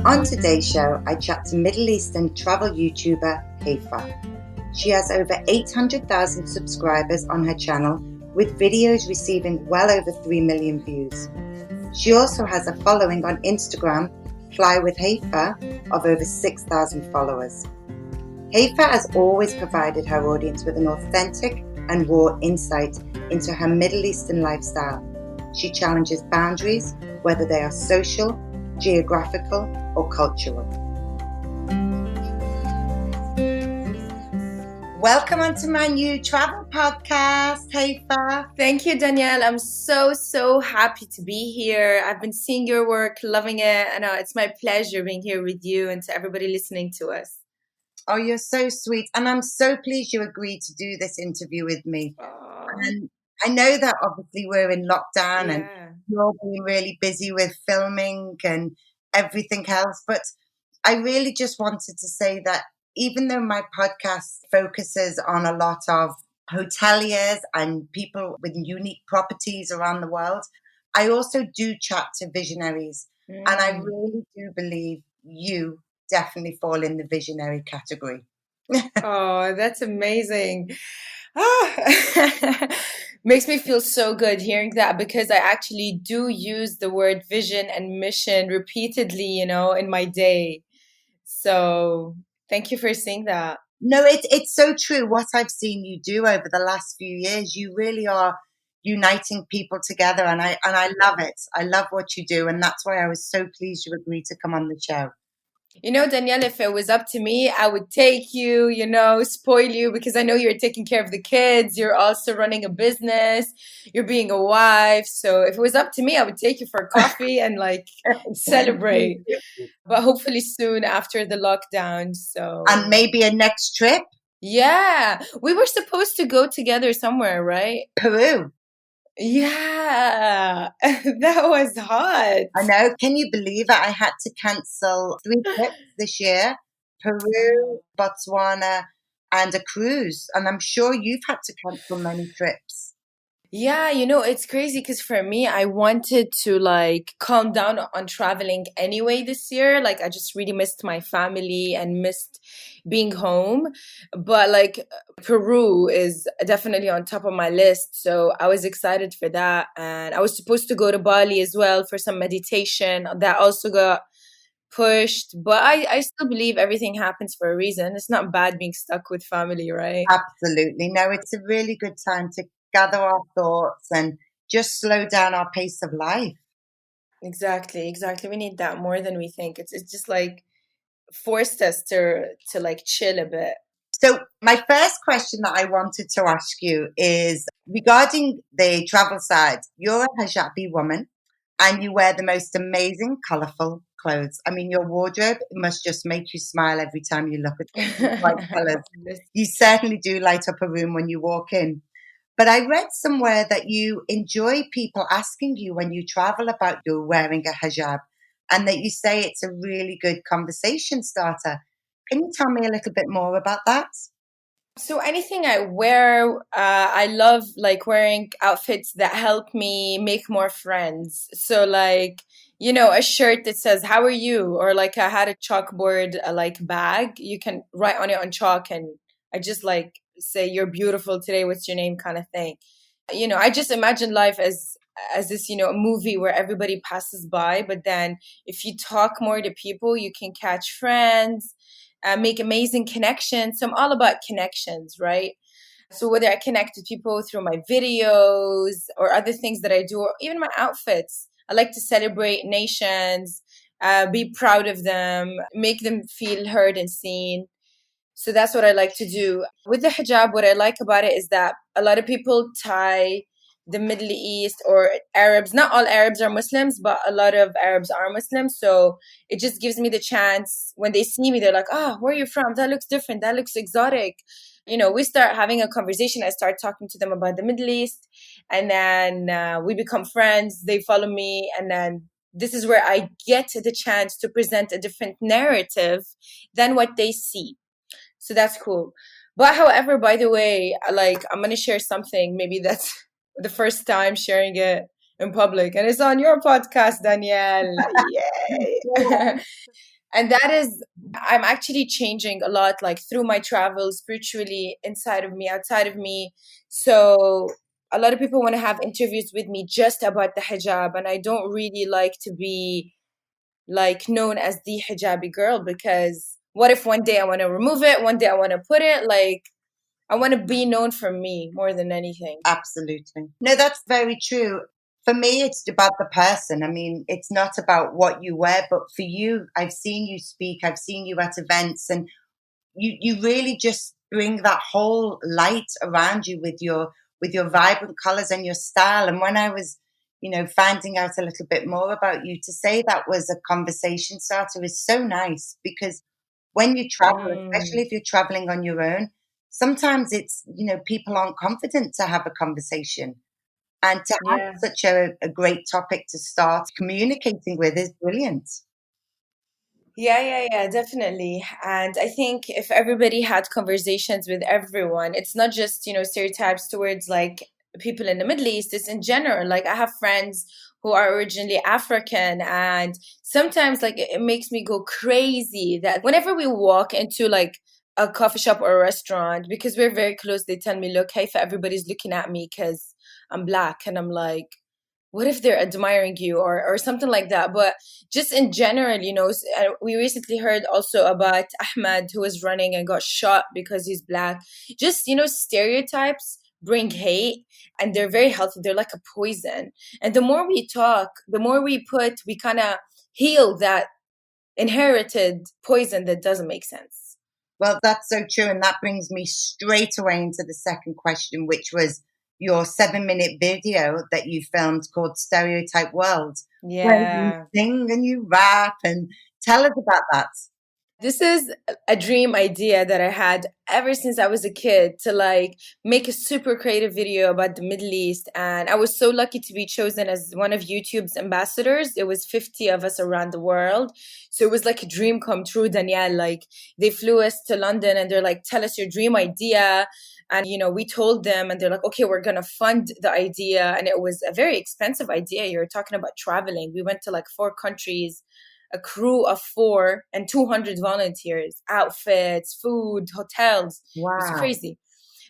On today's show, I chat to Middle Eastern travel YouTuber Haifa. She has over 800,000 subscribers on her channel, with videos receiving well over 3 million views. She also has a following on Instagram, Fly with Haifa, of over 6,000 followers. Haifa has always provided her audience with an authentic and raw insight into her Middle Eastern lifestyle. She challenges boundaries, whether they are social, geographical, or cultural. Welcome onto my new travel podcast, Haifa. Thank you, Danielle. I'm so happy to be here. I've been seeing your work, loving it, and it's my pleasure being here with you and to everybody listening to us. Oh, you're so sweet. And I'm so pleased you agreed to do this interview with me. And I know that obviously we're in lockdown and you're being really busy with filming and everything else. But I really just wanted to say that even though my podcast focuses on a lot of hoteliers and people with unique properties around the world, I also do chat to visionaries. And I really do believe you definitely fall in the visionary category. Oh, that's amazing. Makes me feel so good hearing that, because I actually do use the word vision and mission repeatedly, in my day. So thank you for saying that. No, it's so true. What I've seen you do over the last few years, you really are uniting people together, and I love it. I love what you do, and that's why I was so pleased you agreed to come on the show. Danielle, if it was up to me, I would take you, spoil you, because I know you're taking care of the kids. You're also running a business. You're being a wife. So if it was up to me, I would take you for coffee and celebrate. But hopefully soon after the lockdown. So and maybe a next trip. Yeah, we were supposed to go together somewhere, right? Peru. Yeah, that was hot. I know. Can you believe it? I had to cancel 3 trips this year: Peru, Botswana, and a cruise. And I'm sure you've had to cancel many trips. Yeah, it's crazy because for me, I wanted to calm down on traveling anyway this year. I just really missed my family and missed being home. But Peru is definitely on top of my list. So I was excited for that. And I was supposed to go to Bali as well for some meditation. That also got pushed. But I still believe everything happens for a reason. It's not bad being stuck with family, right? Absolutely. No, it's a really good time to gather our thoughts and just slow down our pace of life. Exactly. We need that more than we think. It's just forced us to chill a bit. So my first question that I wanted to ask you is regarding the travel side. You're a hijabi woman and you wear the most amazing, colorful clothes. I mean, your wardrobe must just make you smile every time you look at the bright colors. You certainly do light up a room when you walk in. But I read somewhere that you enjoy people asking you when you travel about you wearing a hijab, and that you say it's a really good conversation starter. Can you tell me a little bit more about that? So anything I wear, I love wearing outfits that help me make more friends. So a shirt that says, "How are you?" Or I had a chalkboard bag. You can write on it on chalk, and I just say, "You're beautiful today. What's your name?" kind of thing. I just imagine life as this, a movie where everybody passes by. But then if you talk more to people, you can catch friends, make amazing connections. So I'm all about connections, right? So whether I connect with people through my videos or other things that I do, or even my outfits, I like to celebrate nations, be proud of them, make them feel heard and seen. So that's what I like to do. With the hijab, what I like about it is that a lot of people tie the Middle East or Arabs. Not all Arabs are Muslims, but a lot of Arabs are Muslims. So it just gives me the chance, when they see me, they're like, "Oh, where are you from? That looks different. That looks exotic." We start having a conversation. I start talking to them about the Middle East, and then we become friends. They follow me, and then this is where I get the chance to present a different narrative than what they see. So that's cool. But however, by the way, I'm going to share something. Maybe that's the first time sharing it in public. And it's on your podcast, Danielle. Yay. And that is, I'm actually changing a lot, like through my travels, spiritually, inside of me, outside of me. So a lot of people want to have interviews with me just about the hijab, and I don't really like to be like known as the hijabi girl, because what if one day I want to remove it, one day I want to put it, like I want to be known for me more than anything. Absolutely. No, that's very true. For me, it's about the person. I mean, it's not about what you wear, but for you, I've seen you speak, I've seen you at events, and you really just bring that whole light around you with your vibrant colors and your style. And when I was, finding out a little bit more about you, to say that was a conversation starter is so nice, because when you travel, especially Mm, if you're traveling on your own, sometimes it's, people aren't confident to have a conversation. And to have yeah. such a great topic to start communicating with is brilliant. Yeah, definitely. And I think if everybody had conversations with everyone, it's not just, stereotypes towards like people in the Middle East, it's in general. Like I have friends who are originally African, and sometimes like it makes me go crazy that whenever we walk into like a coffee shop or a restaurant, because we're very close, they tell me, look, Haifa, everybody's looking at me because I'm black. And I'm like, what if they're admiring you, or something like that? But just in general, we recently heard also about Ahmed, who was running and got shot because he's black. Just, stereotypes bring hate, and they're very healthy. They're like a poison. And the more we talk, the more we kind of heal that inherited poison that doesn't make sense. Well, that's so true. And that brings me straight away into the second question, which was your 7-minute video that you filmed called Stereotype World, where you Yeah. sing and you rap, and tell us about that. This is a dream idea that I had ever since I was a kid, to like make a super creative video about the Middle East. And I was so lucky to be chosen as one of YouTube's ambassadors. It was 50 of us around the world. So it was like a dream come true, Danielle. Like they flew us to London and they're like, tell us your dream idea. And, we told them and they're like, okay, we're going to fund the idea. And it was a very expensive idea. You're talking about traveling. We went to like 4 countries, a crew of 4 and 200 volunteers, outfits, food, hotels. It was Wow. crazy.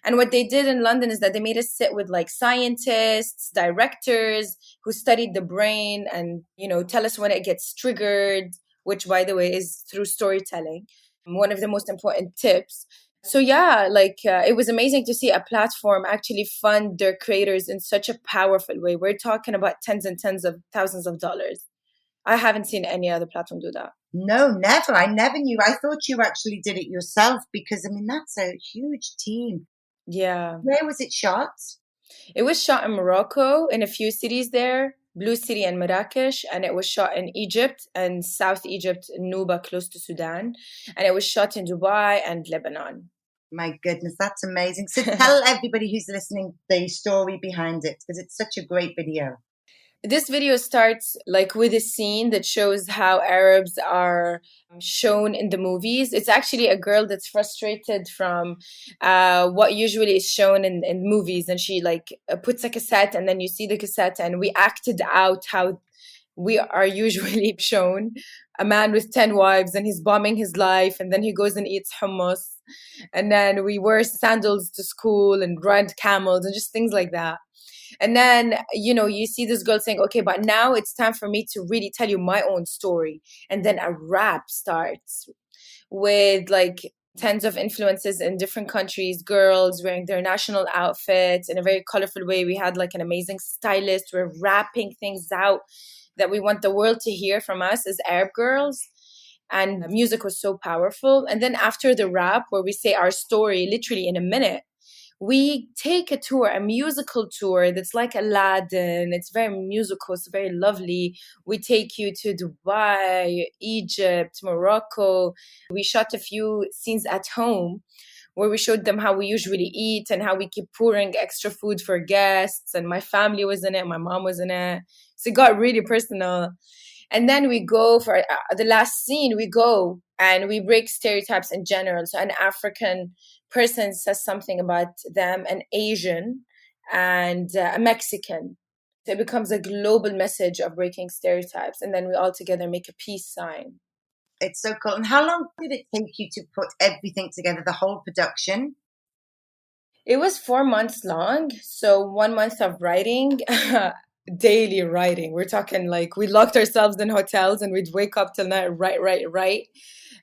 And what they did in London is that they made us sit with like scientists, directors who studied the brain and, tell us when it gets triggered, which, by the way, is through storytelling. One of the most important tips. So, yeah, like it was amazing to see a platform actually fund their creators in such a powerful way. We're talking about tens and tens of thousands of dollars. I haven't seen any other platform do that. No, never. I never knew. I thought you actually did it yourself, because, I mean, that's a huge team. Yeah. Where was it shot? It was shot in Morocco in a few cities there, Blue City and Marrakesh, and it was shot in Egypt and South Egypt, Nuba, close to Sudan, and it was shot in Dubai and Lebanon. My goodness, that's amazing. So tell everybody who's listening the story behind it, because it's such a great video. This video starts like with a scene that shows how Arabs are shown in the movies. It's actually a girl that's frustrated from what usually is shown in movies, and she like puts a cassette, and then you see the cassette, and we acted out how we are usually shown a man with 10 wives and he's bombing his life, and then he goes and eats hummus, and then we wear sandals to school and ride camels and just things like that. And then, you see this girl saying, okay, but now it's time for me to really tell you my own story. And then a rap starts with like tens of influences in different countries, girls wearing their national outfits in a very colorful way. We had like an amazing stylist. We're rapping things out that we want the world to hear from us as Arab girls. And the music was so powerful. And then after the rap, where we say our story literally in a minute, we take a tour, a musical tour that's like Aladdin. It's very musical, it's very lovely. We take you to Dubai, Egypt, Morocco. We shot a few scenes at home where we showed them how we usually eat and how we keep pouring extra food for guests. And my family was in it, my mom was in it. So it got really personal. And then we go for the last scene, we go and we break stereotypes in general. So an African person says something about them, an Asian, and a Mexican. So it becomes a global message of breaking stereotypes. And then we all together make a peace sign. It's so cool. And how long did it take you to put everything together, the whole production? It was 4 months long. So 1 month of writing, daily writing. We're talking like we locked ourselves in hotels and we'd wake up till night, write,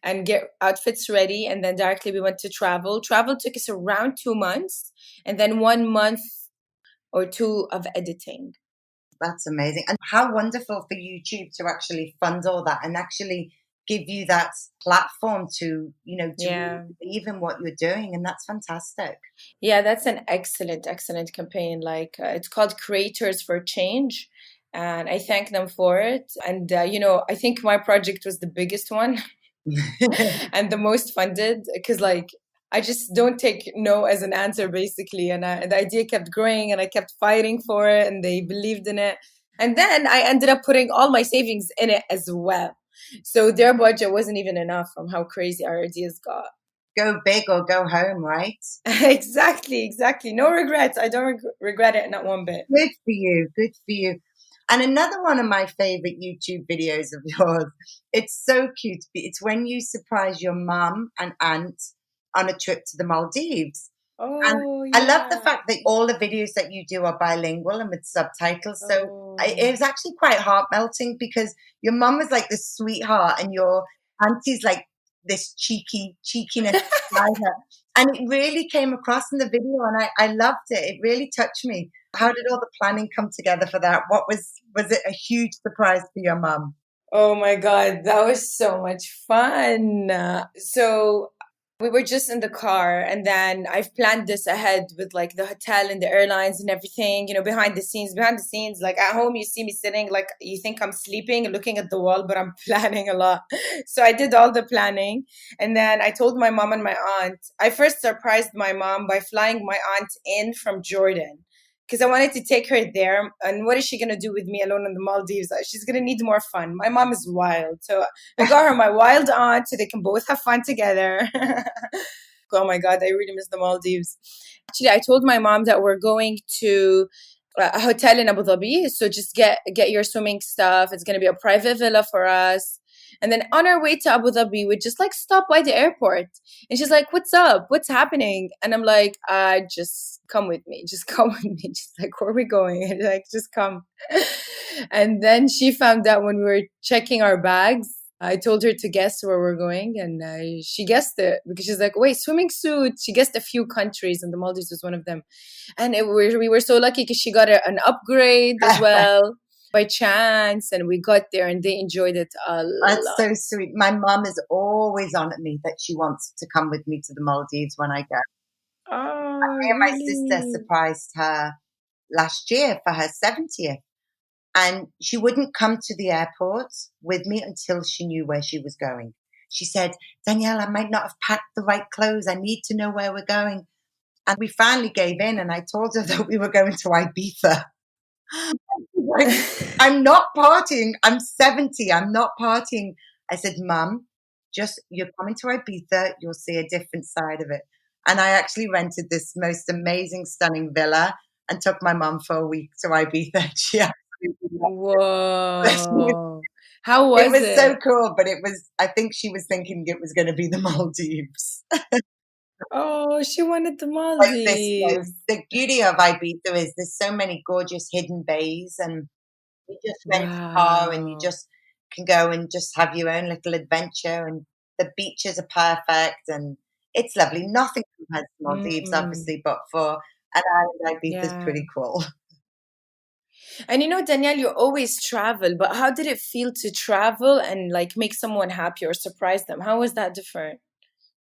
and get outfits ready. And then directly we went to travel. Travel took us around 2 months, and then 1 month or two of editing. That's amazing. And how wonderful for YouTube to actually fund all that and actually give you that platform to, to really believe in what you're doing. And that's fantastic. Yeah, that's an excellent, excellent campaign. Like it's called Creators for Change. And I thank them for it. And, I think my project was the biggest one and the most funded because, like, I just don't take no as an answer, basically. And the idea kept growing and I kept fighting for it and they believed in it. And then I ended up putting all my savings in it as well. So their budget wasn't even enough from how crazy our ideas got. Go big or go home, right? Exactly. No regrets. I don't regret it, not one bit. Good for you. Good for you. And another one of my favorite YouTube videos of yours, it's so cute. It's when you surprise your mum and aunt on a trip to the Maldives. Oh, and I love the fact that all the videos that you do are bilingual and with subtitles. So it was actually quite heart melting because your mum was like this sweetheart and your auntie's like this cheekiness beside her. And it really came across in the video and I loved it. It really touched me. How did all the planning come together for that? Was it a huge surprise for your mum? Oh my God, that was so much fun. So we were just in the car, and then I've planned this ahead with like the hotel and the airlines and everything, behind the scenes. Behind the scenes, like at home, you see me sitting, like you think I'm sleeping and looking at the wall, but I'm planning a lot. So I did all the planning. And then I told my mom and my aunt. I first surprised my mom by flying my aunt in from Jordan because I wanted to take her there. And what is she going to do with me alone in the Maldives? She's going to need more fun. My mom is wild. So I got her my wild aunt so they can both have fun together. Oh my God, I really miss the Maldives. Actually, I told my mom that we're going to a hotel in Abu Dhabi. So just get your swimming stuff. It's going to be a private villa for us. And then on our way to Abu Dhabi, we just like stop by the airport. And she's like, "What's up? What's happening?" And I'm like, just come with me. Just come with me. She's like, "Where are we going?" And like, just come. And then she found out when we were checking our bags. I told her to guess where we're going, and she guessed it because she's like, "Wait, swimming suit." She guessed a few countries, and the Maldives was one of them. And we were so lucky because she got an upgrade as well by chance, and we got there and they enjoyed it a lot. That's so sweet. My mom is always on at me that she wants to come with me to the Maldives when I go. Oh, Me and my sister surprised her last year for her 70th. And she wouldn't come to the airport with me until she knew where she was going. She said, "Danielle, I might not have packed the right clothes. I need to know where we're going." And we finally gave in and I told her that we were going to Ibiza. Like, "I'm not partying. I'm 70. I'm not partying." I said, "Mum, you're coming to Ibiza. You'll see a different side of it." And I actually rented this most amazing, stunning villa and took my mum for a week to Ibiza. She Whoa. How was it? It was so cool, but I think she was thinking it was going to be the Maldives. Oh, she wanted the Maldives. The beauty of Ibiza is there's so many gorgeous hidden bays, and you just rent a car and you just can go and just have your own little adventure, and the beaches are perfect and it's lovely. Nothing compares to Maldives, obviously, but for an island, Ibiza is pretty cool. And Danielle, you always travel, but how did it feel to travel and like make someone happy or surprise them? How was that different?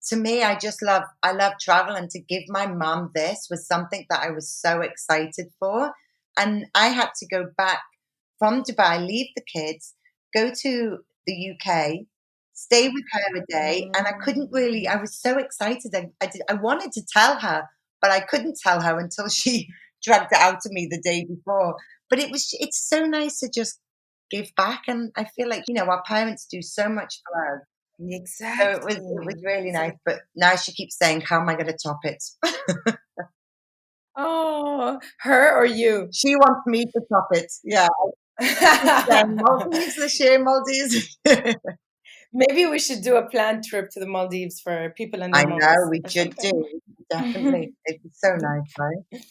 To me, I love travel, and to give my mum this was something that I was so excited for. And I had to go back from Dubai, leave the kids, go to the UK, stay with her a day, and I was so excited. I wanted to tell her, but I couldn't tell her until she dragged it out to me the day before. But it's so nice to just give back, and I feel like, our parents do so much for us. Exactly. So it was really nice. But now she keeps saying, "How am I going to top it?" Oh, her or you? She wants me to top it. Yeah. Maldives this year, Maldives. Maybe we should do a planned trip to the Maldives for people and I their know moms we or should do. something. Definitely. It'd be so nice, right?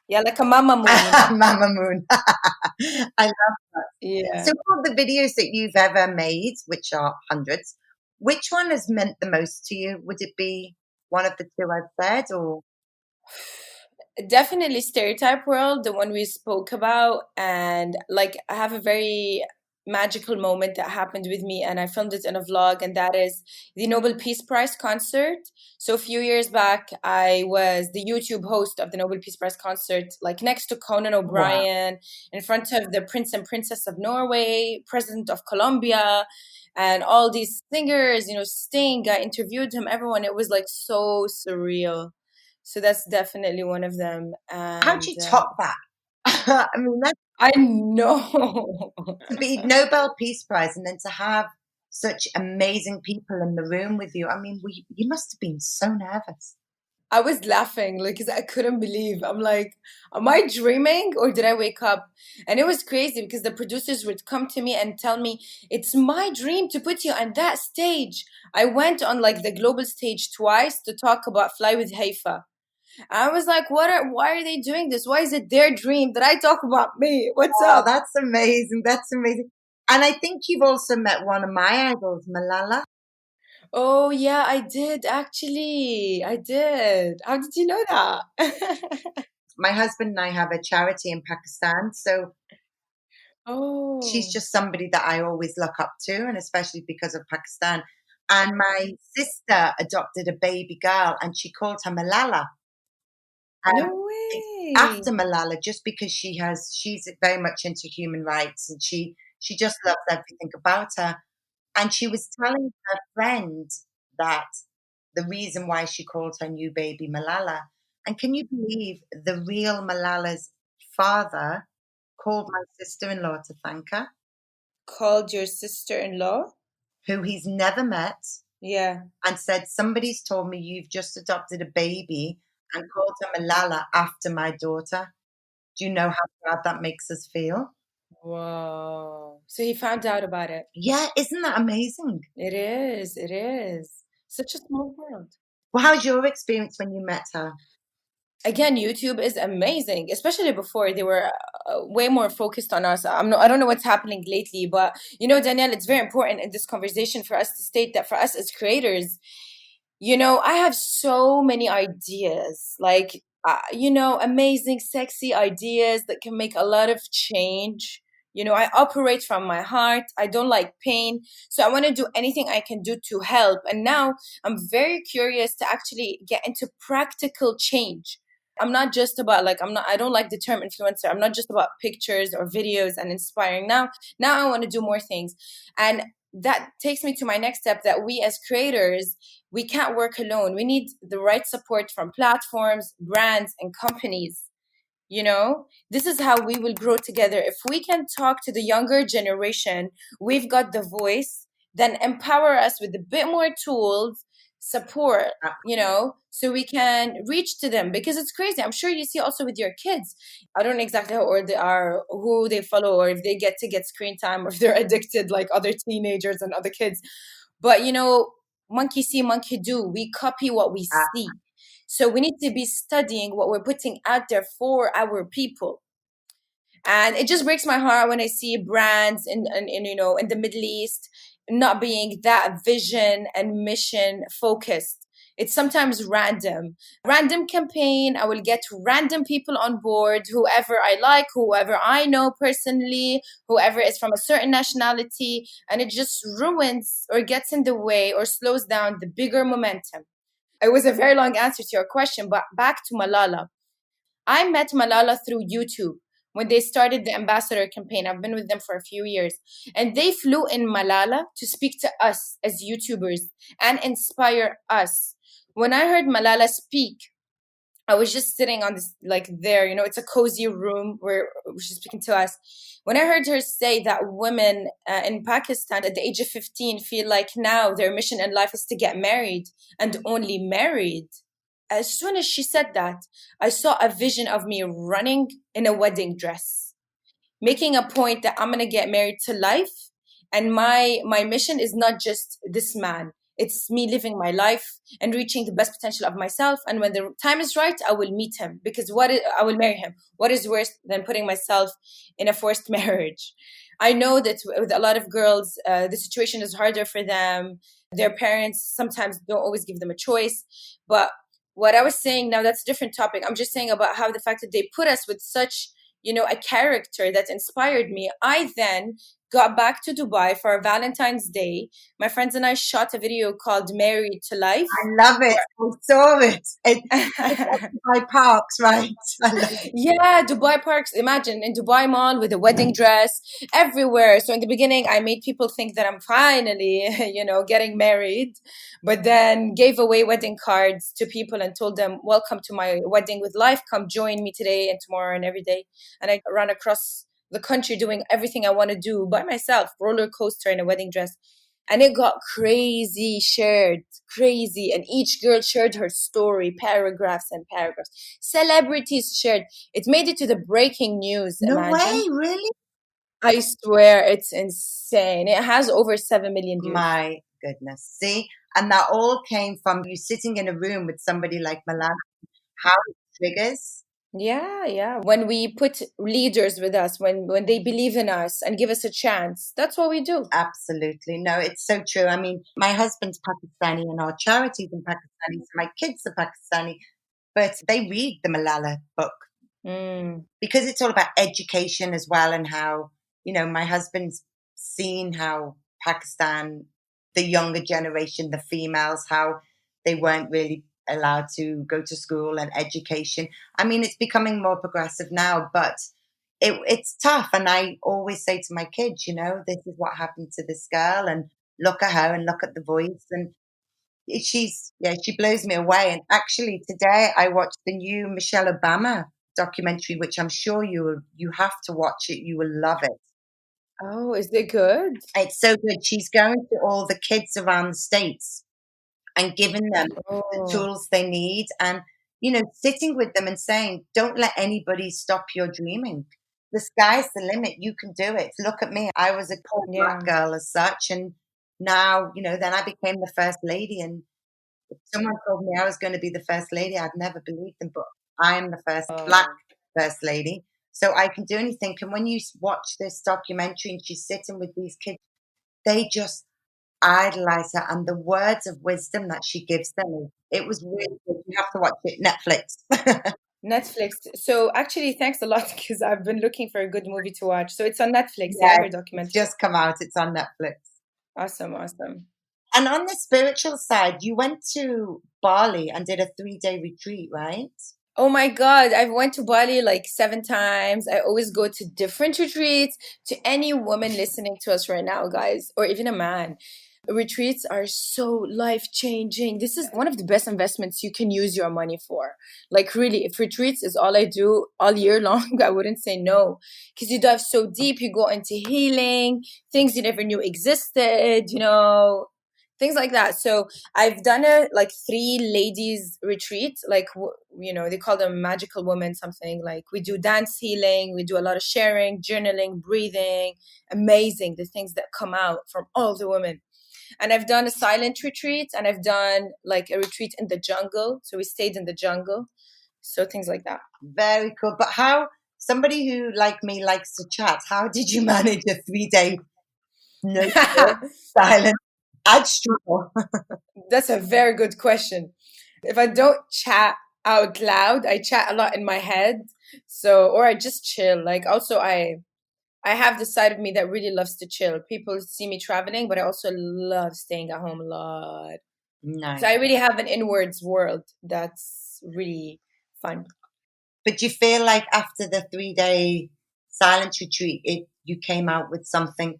Yeah, like a mama moon. Mama Moon. I love that. So, Yeah. of the videos that you've ever made, which are hundreds, which one has meant the most to you? Would it be one of the two I've said, or Definitely Stereotype World, the one we spoke about. And like, I have a very magical moment that happened with me, and I filmed it in a vlog, and that is the Nobel Peace Prize concert. So a few years back, I was the YouTube host of the Nobel Peace Prize concert, like next to Conan wow? O'Brien, in front of the Prince and Princess of Norway, President of Colombia, and all these singers, Sting. I interviewed him, everyone. It was like so surreal. So that's definitely one of them. How do And you top that? I mean, that's I know. to be Nobel Peace Prize and then to have such amazing people in the room with you. I mean, you must have been so nervous. I was laughing like 'cause I couldn't believe. I'm like, am I dreaming or did I wake up? And it was crazy because the producers would come to me and tell me, "It's my dream to put you on that stage." I went on like the global stage twice to talk about Fly with Haifa. I was like, why are they doing this? Why is it their dream that I talk about me? What's Oh, up? that's amazing. That's amazing. And I think you've also met one of my idols, Malala. Oh, yeah, I did actually. I did. How did you know that? My husband and I have a charity in Pakistan, so she's Oh, just somebody that I always look up to, and especially because of Pakistan. And my sister adopted a baby girl, and she called her Malala. no It's way. after Malala, just because she's very much into human rights, and she just loves everything about her. And she was telling her friend that the reason why she called her new baby Malala. And can you believe the real Malala's father called my sister-in-law to thank her, Called your sister-in-law? who he's never met, Yeah. and said, "Somebody's told me you've just adopted a baby and called her Malala after my daughter. Do you know how proud that makes us feel?" Wow. So he found out about it. Yeah, isn't that amazing? It is. It is. Such a small world. Well, how's your experience when you met her? Again, YouTube is amazing, especially before they were way more focused on us. I don't know what's happening lately, but Danielle, it's very important in this conversation for us to state that for us as creators, I have so many ideas, like, amazing, sexy ideas that can make a lot of change. I operate from my heart. I don't like pain. So I want to do anything I can do to help. And now I'm very curious to actually get into practical change. I'm not just about like, I don't like the term influencer. I'm not just about pictures or videos and inspiring. Now I want to do more things. And that takes me to my next step, that we as creators, we can't work alone. We need the right support from platforms, brands, and companies. This is how we will grow together. If we can talk to the younger generation, we've got the voice, then empower us with a bit more tools, support, so we can reach to them, because it's crazy. I'm sure you see also with your kids. I don't know exactly how old they are, who they follow, or if they get screen time, or if they're addicted like other teenagers and other kids. But monkey see, monkey do. We copy what we Ah, see. So we need to be studying what we're putting out there for our people. And it just breaks my heart when I see brands in the Middle East not being that vision and mission focused. It's sometimes random campaign. I will get random people on board, whoever I like, whoever I know personally, whoever is from a certain nationality, and it just ruins or gets in the way or slows down the bigger momentum. It was a very long answer to your question, but back to Malala. I met Malala through YouTube when they started the ambassador campaign. I've been with them for a few years. And they flew in Malala to speak to us as YouTubers and inspire us. When I heard Malala speak, I was just sitting on this, like there, it's a cozy room where she's speaking to us. When I heard her say that women in Pakistan at the age of 15 feel like now their mission in life is to get married and only married, as soon as she said that, I saw a vision of me running in a wedding dress, making a point that I'm going to get married to life And my mission is not just this man. It's me living my life and reaching the best potential of myself. And when the time is right, I will meet him, because I will marry him. What is worse than putting myself in a forced marriage? I know that with a lot of girls, the situation is harder for them. Their parents sometimes don't always give them a choice. But what I was saying now, that's a different topic. I'm just saying about how the fact that they put us with such, a character that inspired me. I then got back to Dubai for Valentine's Day. My friends and I shot a video called Married to Life. I love it. I saw it. It's by Parks, right? I love it. Yeah, Dubai Parks. Imagine in Dubai Mall with a wedding dress everywhere. So in the beginning, I made people think that I'm finally, getting married, but then gave away wedding cards to people and told them, "Welcome to my wedding with life. Come join me today and tomorrow and every day." And I ran across the country doing everything I want to do by myself, roller coaster in a wedding dress. And it got crazy shared, crazy. And each girl shared her story, paragraphs and paragraphs. Celebrities shared. It made it to the breaking news, No imagine. way, really? I swear, it's insane. It has over 7 million views. My goodness. See? And that all came from you sitting in a room with somebody like Malala. How it triggers. Yeah. When we put leaders with us, when they believe in us and give us a chance, that's what we do. Absolutely. No, it's so true. I mean, my husband's Pakistani and our charities in Pakistani, so my kids are Pakistani, but they read the Malala book because it's all about education as well, and how, my husband's seen how Pakistan, the younger generation, the females, how they weren't really allowed to go to school and education. I mean, it's becoming more progressive now, but it's tough. And I always say to my kids, this is what happened to this girl, and look at her and look at the voice. And she blows me away. And actually today I watched the new Michelle Obama documentary, which I'm sure you have to watch it. You will love it. Oh, is it good? It's so good. She's going to all the kids around the States and giving them the tools they need, and, sitting with them and saying, don't let anybody stop your dreaming. The sky's the limit. You can do it. Look at me. I was a poor black girl as such. And now, then I became the first lady. And if someone told me I was going to be the first lady, I'd never believe them. But I am the first black first lady. So I can do anything. And when you watch this documentary and she's sitting with these kids, they just idolize her, and the words of wisdom that she gives them, it was really good. You have to watch it. Netflix. Netflix. So actually, thanks a lot, because I've been looking for a good movie to watch. So it's on Netflix, her documentary. It's just come out. It's on Netflix. Awesome. And on the spiritual side, you went to Bali and did a 3-day retreat, right? Oh my God, I've went to Bali like 7 times. I always go to different retreats. To any woman listening to us right now, guys, or even a man, retreats are so life-changing. This is one of the best investments you can use your money for. Like really, if retreats is all I do all year long, I wouldn't say no. Because you dive so deep, you go into healing, things you never knew existed, things like that. So I've done a 3 ladies retreat, they call them magical women, something like we do dance healing, we do a lot of sharing, journaling, breathing. Amazing, the things that come out from all the women. And I've done a silent retreat, and I've done a retreat in the jungle. So we stayed in the jungle. So things like that. Very cool. But how, somebody who like me likes to chat, how did you manage a 3-day silent? I'd struggle. That's a very good question. If I don't chat out loud, I chat a lot in my head. So, or I just chill. Also I have the side of me that really loves to chill. People see me traveling, but I also love staying at home a lot. Nice. So I really have an inwards world that's really fun. But you feel like after the 3-day silent retreat, you came out with something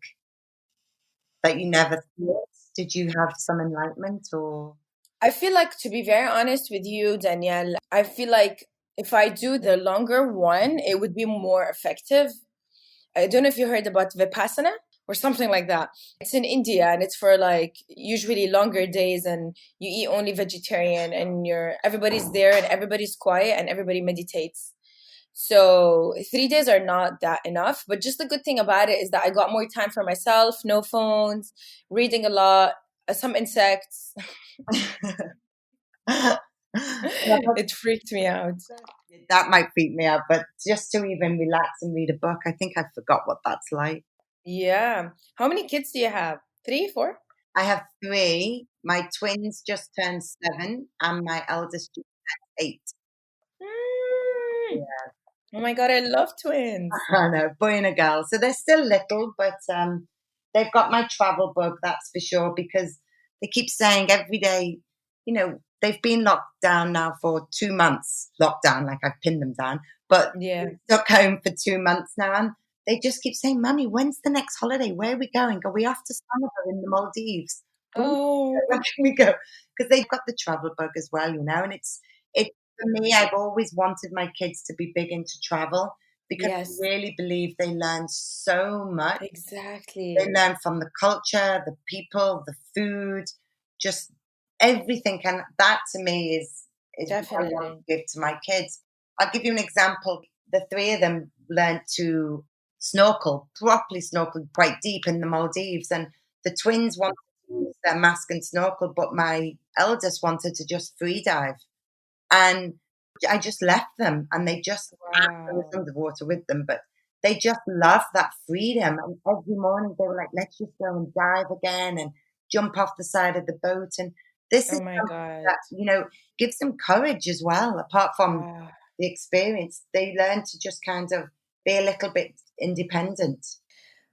that you never thought? Did you have some enlightenment, or? I feel like, to be very honest with you, Danielle, I feel like if I do the longer one, it would be more effective. I don't know if you heard about Vipassana or something like that. It's in India, and it's for usually longer days, and you eat only vegetarian, and everybody's there and everybody's quiet and everybody meditates. So 3 days are not that enough. But just the good thing about it is that I got more time for myself, no phones, reading a lot, some insects. It freaked me out. That might freak me out, but just to even relax and read a book, I think I forgot what that's like. Yeah. How many kids do you have? 3, 4? I have 3. My twins just turned 7, and my eldest just turned 8. Mm. Yeah. Oh my God, I love twins. I know, boy and a girl. So they're still little, but they've got my travel bug, that's for sure, because they keep saying every day, they've been locked down now for 2 months. Lockdown, like I've pinned them down, but Yeah. stuck home for 2 months now, and they just keep saying, "Mummy, when's the next holiday? Where are we going? Are we off to Summer in the Maldives? Oh, Where can we go?" Because they've got the travel bug as well, and it for me. I've always wanted my kids to be big into travel because I yes, really believe they learn so much. They exactly. learn from the culture, the people, the food, just everything. And that to me is what I want Definitely. to give to my kids. I'll give you an example. The 3 of them learned to snorkel, properly snorkel quite deep in the Maldives. And the twins wanted to use their mask and snorkel, but my eldest wanted to just free dive. And I just left them, and they just I was Wow. underwater with them, but they just love that freedom. And every morning they were like, "Let's just go and dive again and jump off the side of the boat." And this Oh is my something God. that, gives them courage as well. Apart from Wow. the experience, they learn to just kind of be a little bit independent.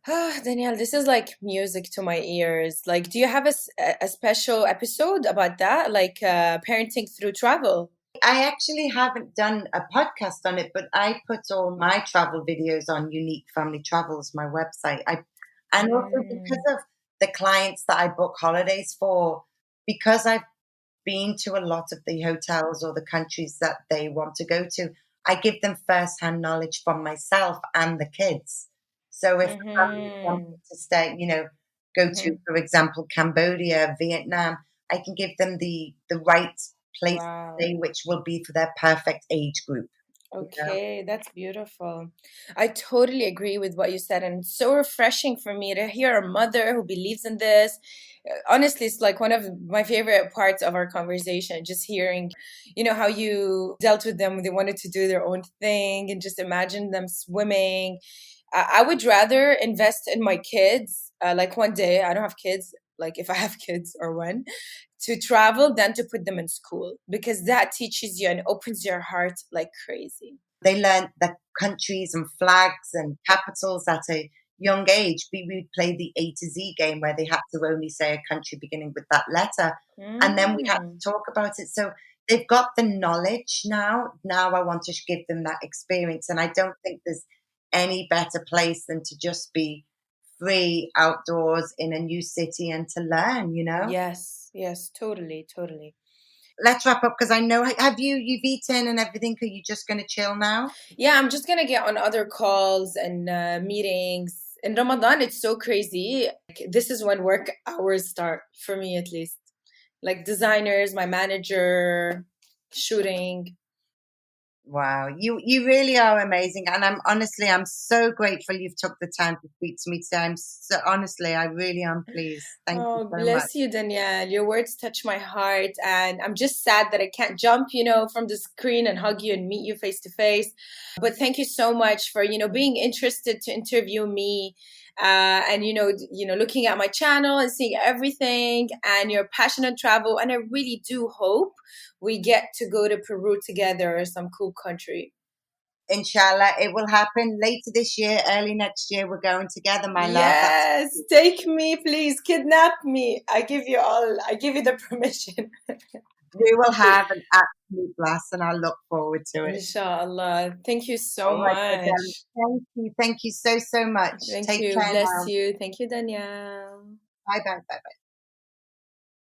Ah, Danielle, this is like music to my ears. Like, do you have a special episode about that? Like, parenting through travel? I actually haven't done a podcast on it, but I put all my travel videos on Unique Family Travels, my website. And also because Mm, of the clients that I book holidays for, because I've been to a lot of the hotels or the countries that they want to go to, I give them first-hand knowledge from myself and the kids. So if the family wanted mm-hmm, to stay, go to, mm-hmm. for example, Cambodia, Vietnam, I can give them the right place to Wow. stay, which will be for their perfect age group. You know? Okay, that's beautiful. I totally agree with what you said, and it's so refreshing for me to hear a mother who believes in this. Honestly, it's like one of my favorite parts of our conversation, just hearing, how you dealt with them when they wanted to do their own thing and just imagine them swimming. I would rather invest in my kids, like one day, I don't have kids, like if I have kids or when, to travel than to put them in school because that teaches you and opens your heart like crazy. They learned the countries and flags and capitals at a young age. We would play the A to Z game where they had to only say a country beginning with that letter. And then we had Mm, to talk about it. So they've got the knowledge now. Now I want to give them that experience. And I don't think there's any better place than to just be free outdoors in a new city and to learn. yes, yes, totally, totally. Let's wrap up because I know, you've eaten and everything. Are you just going to chill now? Yeah, I'm just gonna get on other calls and meetings. In Ramadan, it's so crazy. Like, this is when work hours start, for me at least. Like designers, my manager, shooting. Wow, you really are amazing, and I'm so grateful you've took the time to speak to me today. Honestly, I really am pleased. Thank you Oh, so much. bless you, Danielle. Your words touch my heart, and I'm just sad that I can't jump, from the screen and hug you and meet you face to face. But thank you so much for, being interested to interview me, and looking at my channel and seeing everything and your passion on travel. And I really do hope we get to go to Peru together or some cool country. Inshallah, it will happen later this year, early next year. We're going together, my love. Yes, take me, please, kidnap me. I give you the permission. We will have an absolute blast, and I look forward to it. Inshallah. Thank you so All right, my darling. much. Thank you so much. Thank Take you. care Bless now. you. Thank you, Danielle. Bye bye. Bye bye.